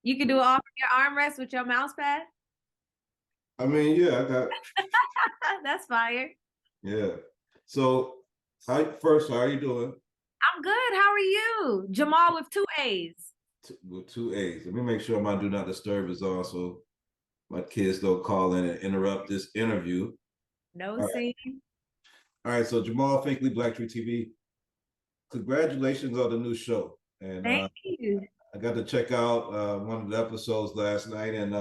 You can do it all from your armrest with your mouse pad. I mean, yeah, I got That's fire. yeah. So, how are you doing? I'm good. How are you? Jamal with two A's. With two A's. Let me make sure my do not disturb is on, so my kids don't call in and interrupt this interview. No All right. scene. All right. So Jamal Finkley, BLACKTREE TV. Congratulations on the new show. And Thank you. I got to check out one of the episodes last night, and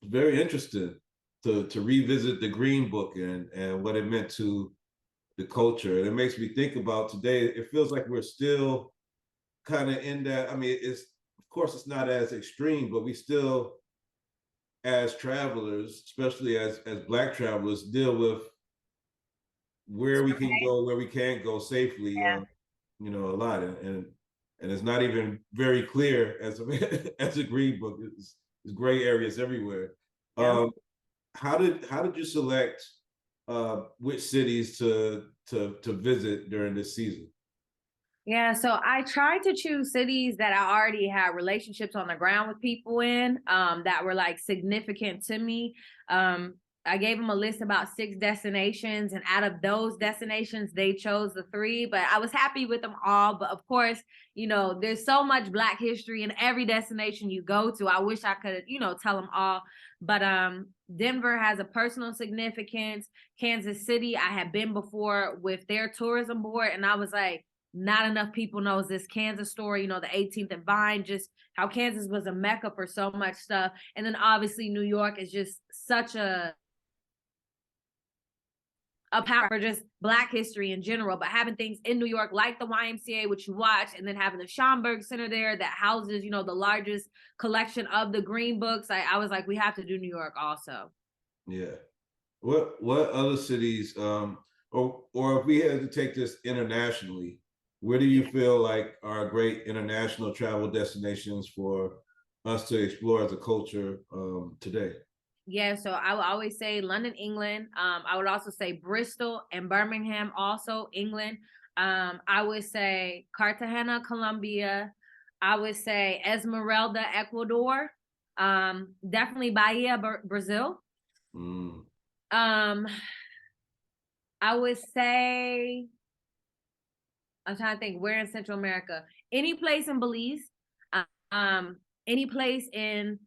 very interesting to revisit the Green Book and what it meant to the culture. And it makes me think about today. It feels like we're still kind of in that. I mean, it's of course it's not as extreme, but we still, as travelers, especially as Black travelers, deal with where we can go, where we can't go safely. Yeah. A lot, and it's not even very clear as as a Green Book. It's gray areas everywhere. Yeah. Um, how did you select which cities to visit during this season? Yeah, so I tried to choose cities that I already had relationships on the ground with people in, that were like significant to me. I gave them a list about 6 destinations, and out of those destinations, they chose the three. But I was happy with them all. But of course, there's so much Black history in every destination you go to. I wish I could, tell them all. But Denver has a personal significance. Kansas City, I had been before with their tourism board, and I was like, not enough people knows this Kansas story, the 18th and Vine, just how Kansas was a mecca for so much stuff. And then obviously New York is just such a power for just Black history in general, but having things in New York like the YMCA, which you watch, and then having the Schomburg Center there that houses, the largest collection of the Green Books. I was like, we have to do New York also. Yeah. What other cities, or if we had to take this internationally, where do you feel like are great international travel destinations for us to explore as a culture today? Yeah, so I would always say London, England. I would also say Bristol and Birmingham, also England. I would say Cartagena, Colombia. I would say Esmeralda, Ecuador. Definitely Bahia, Brazil. Mm. Um, I would say I'm trying to think where in Central America. Any place in Belize. Um, any place in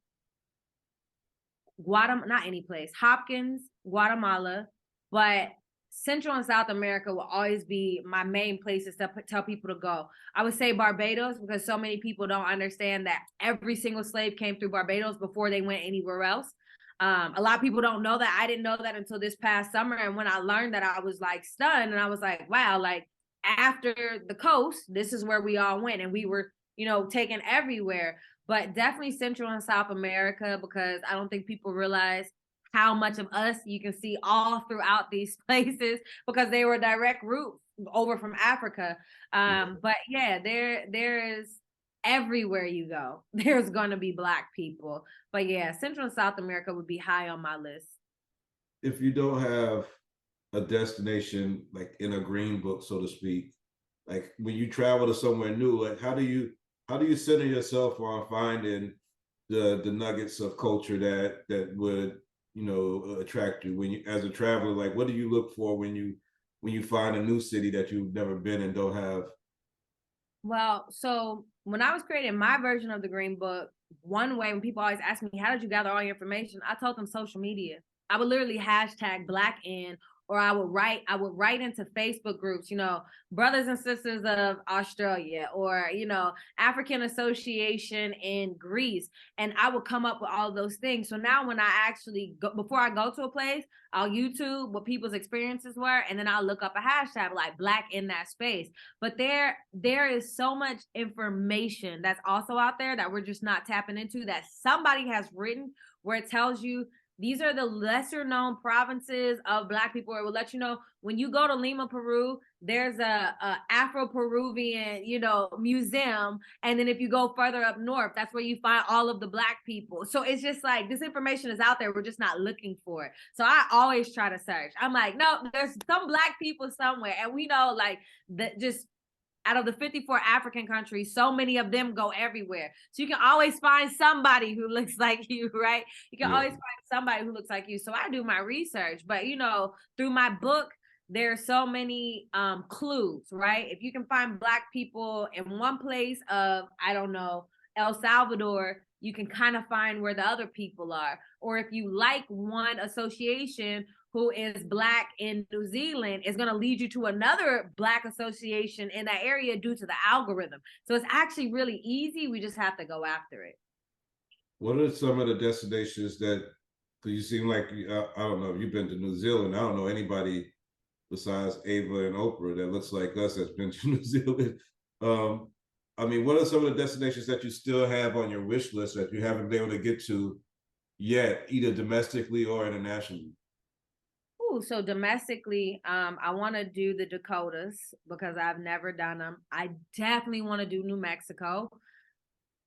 Guatemala, not any place, Hopkins, Guatemala, but Central and South America will always be my main places to tell people to go. I would say Barbados, because so many people don't understand that every single slave came through Barbados before they went anywhere else. A lot of people don't know that. I didn't know that until this past summer. And when I learned that, I was like stunned, and I was like, wow, like after the coast, this is where we all went, and we were, taken everywhere. But definitely Central and South America, because I don't think people realize how much of us you can see all throughout these places, because they were direct route over from Africa. But yeah, there is everywhere you go, there's gonna be Black people. But yeah, Central and South America would be high on my list. If you don't have a destination like in a Green Book, so to speak, like when you travel to somewhere new, like how do you center yourself on finding the nuggets of culture that would attract you when you as a traveler? Like, what do you look for when you find a new city that you've never been and don't have? Well, so when I was creating my version of the Green Book, one way when people always ask me, how did you gather all your information? I told them social media. I would literally hashtag Black in, or I would write into Facebook groups, brothers and sisters of Australia, or, African Association in Greece. And I would come up with all those things. So now when I actually go, before I go to a place, I'll YouTube what people's experiences were, and then I'll look up a hashtag like Black in that space. But there is so much information that's also out there that we're just not tapping into, that somebody has written, where it tells you these are the lesser known provinces of Black people. It will let you know when you go to Lima, Peru, there's a Afro-Peruvian, museum. And then if you go further up north, that's where you find all of the Black people. So it's just like this information is out there. We're just not looking for it. So I always try to search. I'm like, no, there's some Black people somewhere. And we know like that just out of the 54 African countries, so many of them go everywhere. So you can always find somebody who looks like you, right? You can always find somebody who looks like you. So I do my research, but you know, through my book, there's so many clues, right? If you can find Black people in one place of, I don't know, El Salvador, you can kind of find where the other people are. Or if you like one association who is Black in New Zealand, is going to lead you to another Black association in that area due to the algorithm. So it's actually really easy. We just have to go after it. What are some of the destinations that, because you seem like, I don't know if you've been to New Zealand. I don't know anybody besides Ava and Oprah that looks like us that's been to New Zealand. I mean, what are some of the destinations that you still have on your wish list that you haven't been able to get to yet, either domestically or internationally? Ooh, so domestically, I want to do the Dakotas because I've never done them. I definitely want to do New Mexico.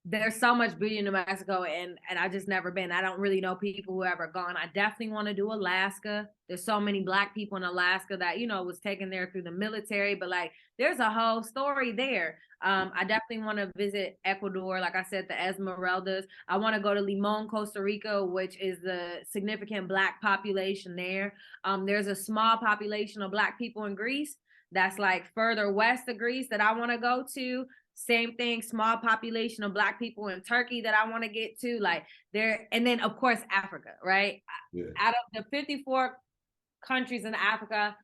There's so much beauty in New Mexico, and I just never been. I don't really know people who ever gone. I definitely want to do Alaska. There's so many Black people in Alaska that, you know, was taken there through the military, but like there's a whole story there. I definitely want to visit Ecuador, like I said, the Esmeraldas. I want to go to Limon, Costa Rica, which is the significant Black population there. There's a small population of Black people in Greece that's like further west of Greece that I want to go to. Same thing, small population of Black people in Turkey that I want to get to, like there. And then of course Africa, right? Yeah. Out of the 54 countries in Africa,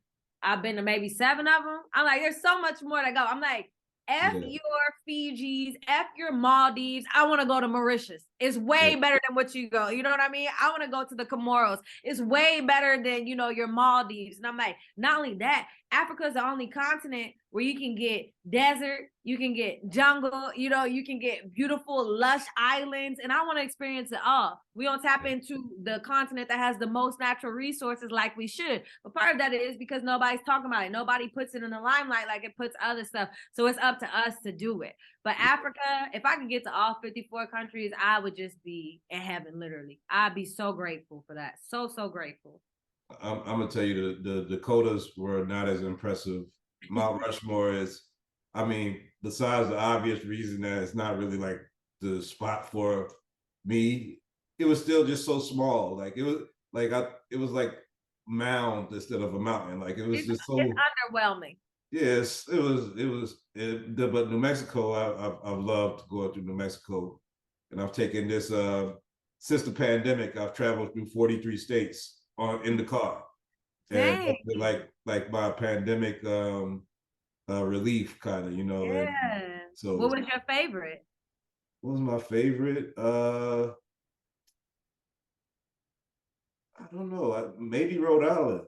I've been to maybe 7 of them. I'm like, there's so much more to go. I'm like, F your Fijis, F your Maldives. I want to go to Mauritius. It's way better than what you go. You know what I mean? I want to go to the Comoros. It's way better than, you know, your Maldives. And I'm like, not only that, Africa is the only continent where you can get desert, you can get jungle, you know, you can get beautiful, lush islands. And I want to experience it all. We don't tap into the continent that has the most natural resources like we should. But part of that is because nobody's talking about it. Nobody puts it in the limelight like it puts other stuff. So it's up to us to do it. But Africa, if I could get to all 54 countries, I would just be in heaven, literally. I'd be so grateful for that. So, so grateful. I'm gonna tell you the Dakotas were not as impressive. Mount Rushmore is, I mean, besides the obvious reason that it's not really like the spot for me, it was still just so small. Like it was like mound instead of a mountain. Like it was just so, it's underwhelming. Yes, but New Mexico, I've loved going through New Mexico, and I've taken this since the pandemic. I've traveled through 43 states in the car, and like my pandemic relief, kind of, you know. Yeah. And so, what was your favorite? What was my favorite? I don't know. Maybe Rhode Island.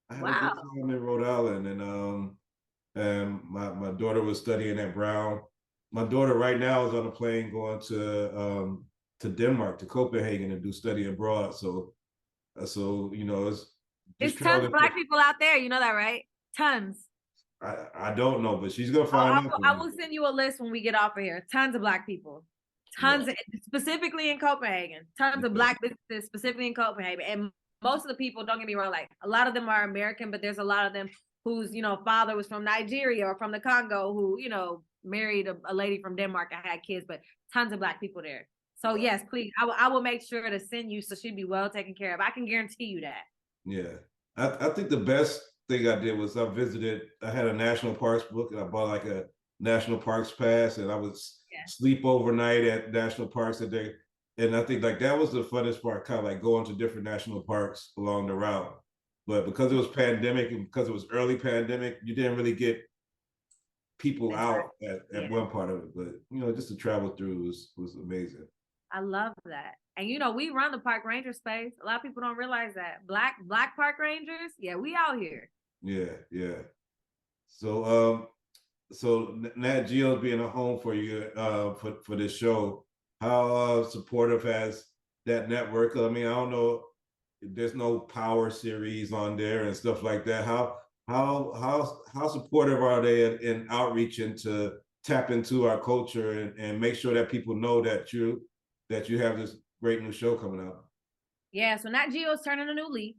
I had a good time in Rhode Island, and my daughter was studying at Brown. My daughter right now is on a plane going to Denmark, to Copenhagen, to do study abroad. So you know, it's tons of Black people out there. You know that, right? Tons. I don't know, but she's gonna find out. I will send you a list when we get off of here. Tons of Black people. Tons, specifically in Copenhagen. Tons of Black businesses, specifically in Copenhagen. And most of the people, don't get me wrong, like a lot of them are American, but there's a lot of them whose, you know, father was from Nigeria or from the Congo, who, you know, married a lady from Denmark and had kids, but tons of Black people there. So yes, please, I will make sure to send you so she'd be well taken care of. I can guarantee you that. Yeah, I think the best thing I did was I had a national parks book, and I bought like a national parks pass, and I would sleep overnight at national parks a day. And I think like that was the funnest part, kind of like going to different national parks along the route. But because it was pandemic and because it was early pandemic, you didn't really get people out at one part of it. But you know, just to travel through was amazing. I love that. And you know, we run the park ranger space. A lot of people don't realize that. Black park rangers, yeah, we out here. Yeah. So Nat Geo's being a home for you for this show. How supportive has that network? I mean, I don't know, there's no Power series on there and stuff like that. How supportive are they in outreaching to tap into our culture and make sure that people know that you have this great new show coming out? Yeah, so Nat Geo's turning a new leaf.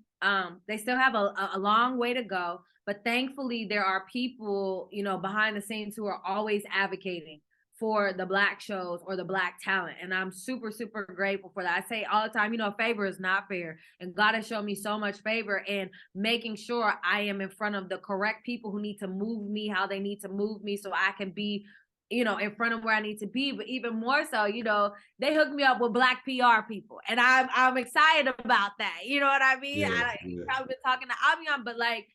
They still have a long way to go, but thankfully there are people, you know, behind the scenes who are always advocating for the Black shows or the Black talent. And I'm super, super grateful for that. I say all the time, you know, favor is not fair. And God has shown me so much favor in making sure I am in front of the correct people who need to move me how they need to move me so I can be, you know, in front of where I need to be. But even more so, you know, they hooked me up with Black PR people. And I'm excited about that. You know what I mean? Yeah, You've yeah, probably been talking to Avion, but like,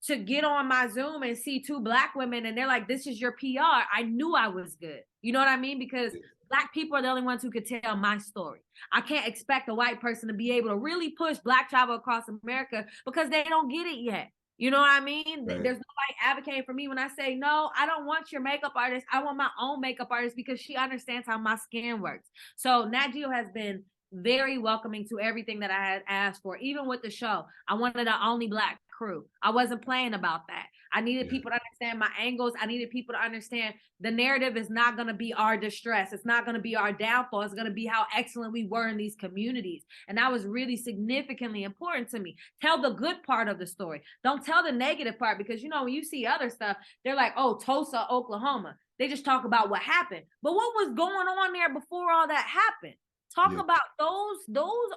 to get on my Zoom and see two Black women and they're like, this is your PR, I knew I was good. You know what I mean? Because Black people are the only ones who could tell my story. I can't expect a white person to be able to really push Black travel across America because they don't get it yet. You know what I mean? right. There's nobody advocating for me when I say, no, I don't want your makeup artist. I want my own makeup artist because she understands how my skin works. So Nat Geo has been very welcoming to everything that I had asked for. Even with the show, I wanted an only Black crew. I wasn't playing about that. I needed people to understand my angles. I needed people to understand the narrative is not going to be our distress. It's not going to be our downfall. It's going to be how excellent we were in these communities. And that was really significantly important to me. Tell the good part of the story. Don't tell the negative part, because, you know, when you see other stuff, they're like, oh, Tulsa, Oklahoma. They just talk about what happened. But what was going on there before all that happened? Talk about those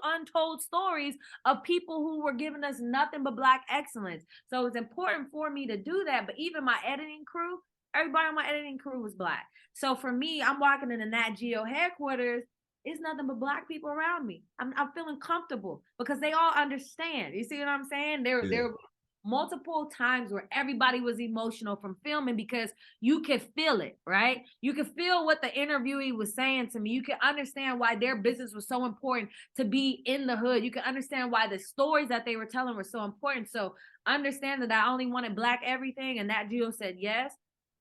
untold stories of people who were giving us nothing but Black excellence. So it's important for me to do that. But even my editing crew, everybody on my editing crew was Black. So for me, I'm walking in the Nat Geo headquarters, it's nothing but Black people around me. I'm feeling comfortable because they all understand. You see what I'm saying? They're multiple times where everybody was emotional from filming because you could feel it, right? You could feel what the interviewee was saying to me. You could understand why their business was so important to be in the hood. You could understand why the stories that they were telling were so important. So understand that I only wanted Black everything, and that Geo said yes.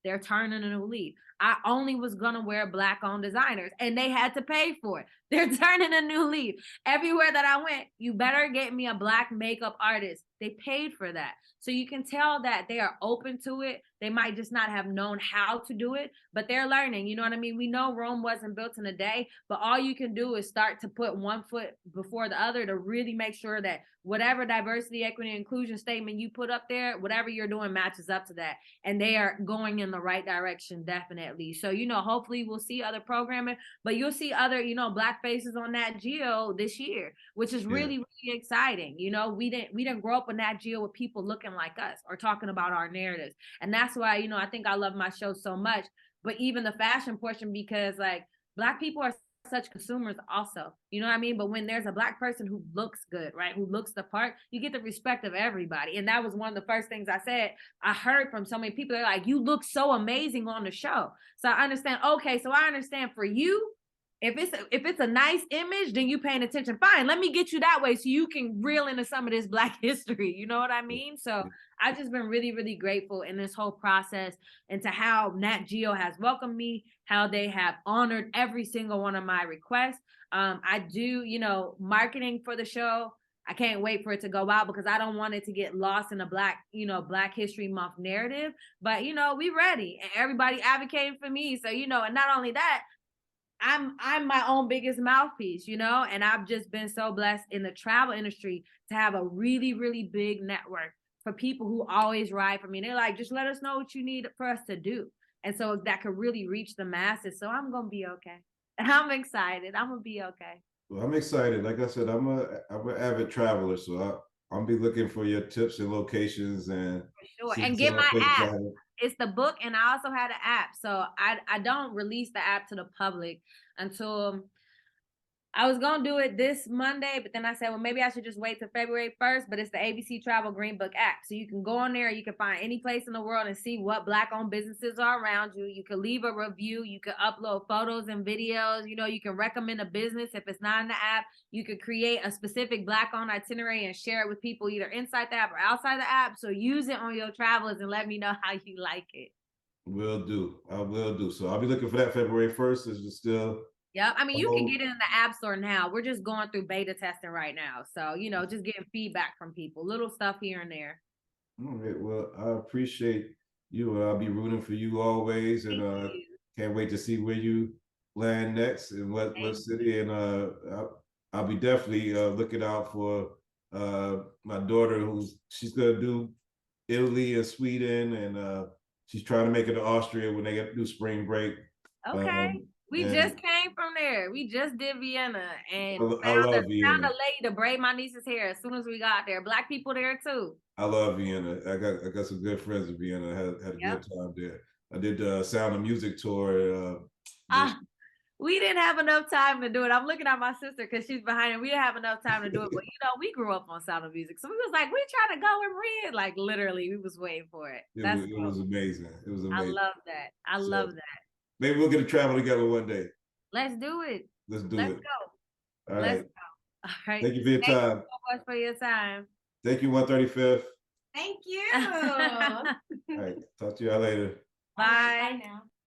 They're turning a new leaf. I only was gonna wear Black-owned designers, and they had to pay for it. They're turning a new leaf. Everywhere that I went, you better get me a Black makeup artist. They paid for that. So you can tell that they are open to it. They might just not have known how to do it, but they're learning. You know what I mean? We know Rome wasn't built in a day, but all you can do is start to put one foot before the other to really make sure that whatever diversity, equity, inclusion statement you put up there, whatever you're doing matches up to that. And they are going in the right direction, definitely. So, you know, hopefully we'll see other programming, but you'll see other, you know, Black faces on Nat Geo this year, which is really, really exciting. You know, we didn't grow up with Nat Geo with people looking like us or talking about our narratives. And that's why, you know, I think I love my show so much. But even the fashion portion, because like Black people are such consumers also, you know what I mean? But when there's a Black person who looks good, right, who looks the part, you get the respect of everybody. And that was one of the first things I said. I heard from so many people, they're like, you look so amazing on the show. So I understand, okay, so I understand for you, if it's a nice image, then you paying attention. Fine, let me get you that way so you can reel into some of this Black history. You know what I mean? So I've just been really, really grateful in this whole process, and to how Nat Geo has welcomed me, how they have honored every single one of my requests. I do, you know, marketing for the show. I can't wait for it to go out because I don't want it to get lost in a Black History Month narrative. But, you know, we ready, and everybody advocating for me. So, you know, and not only that, I'm my own biggest mouthpiece, you know, and I've just been so blessed in the travel industry to have a really, really big network for people who always ride for me. They're like, just let us know what you need for us to do. And so that could really reach the masses. So I'm going to be okay. And I'm excited. I'm going to be okay. Well, I'm excited. Like I said, I'm an avid traveler, so I'll be looking for your tips and locations and sure. see And some get my places app. It's the book, and I also had an app. So I don't release the app to the public until I was going to do it this Monday, but then I said, well, maybe I should just wait till February 1st, but it's the ABC Travel Green Book app. So you can go on there, you can find any place in the world and see what Black-owned businesses are around you. You can leave a review, you can upload photos and videos, you know, you can recommend a business if it's not in the app. You could create a specific Black-owned itinerary and share it with people either inside the app or outside the app. So use it on your travels and let me know how you like it. Will do. I will do. So I'll be looking for that February 1st. Is it still? Yep. I mean, you can get it in the App Store now. We're just going through beta testing right now. So, you know, just getting feedback from people, little stuff here and there. All right. Well, I appreciate you. I'll be rooting for you always, and can't wait to see where you land next and what city. And I'll be definitely looking out for my daughter, she's gonna do Italy and Sweden, and she's trying to make it to Austria when they get to do spring break. Okay. We And just came from there. We just did Vienna and I love found Vienna. a lady to braid my niece's hair as soon as we got there. Black people there too. I love Vienna. I got some good friends in Vienna. I had a good time there. I did the Sound of Music tour. We didn't have enough time to do it. I'm looking at my sister because she's behind it. We didn't have enough time to do it. But we grew up on Sound of Music. So we was like, we trying to go and read. Like literally, we was waiting for it. It was amazing. It was amazing. I love that. I love that. Maybe we'll get to travel together one day. Let's do it. Let's do Let's it. go. All Let's right. go. All right. Thank you for your time. Thank you so much for your time. Thank you, 135th. Thank you. All right. Talk to y'all later. Bye. Bye now.